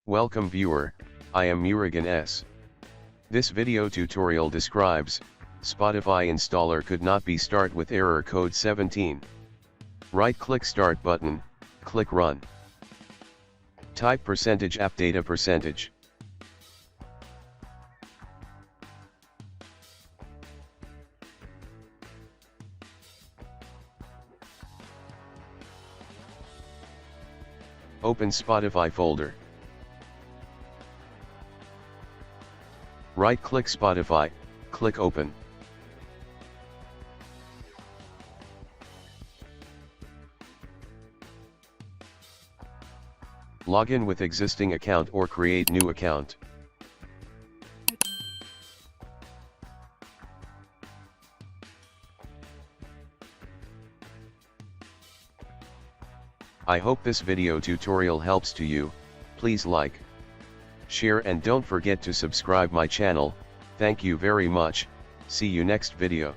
Welcome viewer, I am Murugan S. This video tutorial describes, Spotify installer could not be start with error code 17. Right-click Start button, click Run. Type %app data %. Open Spotify folder. Right-click Spotify, click Open. Log in with existing account or create new account. I hope this video tutorial helps to you. Please like, share and don't forget to subscribe my channel. Thank you very much. See you next video.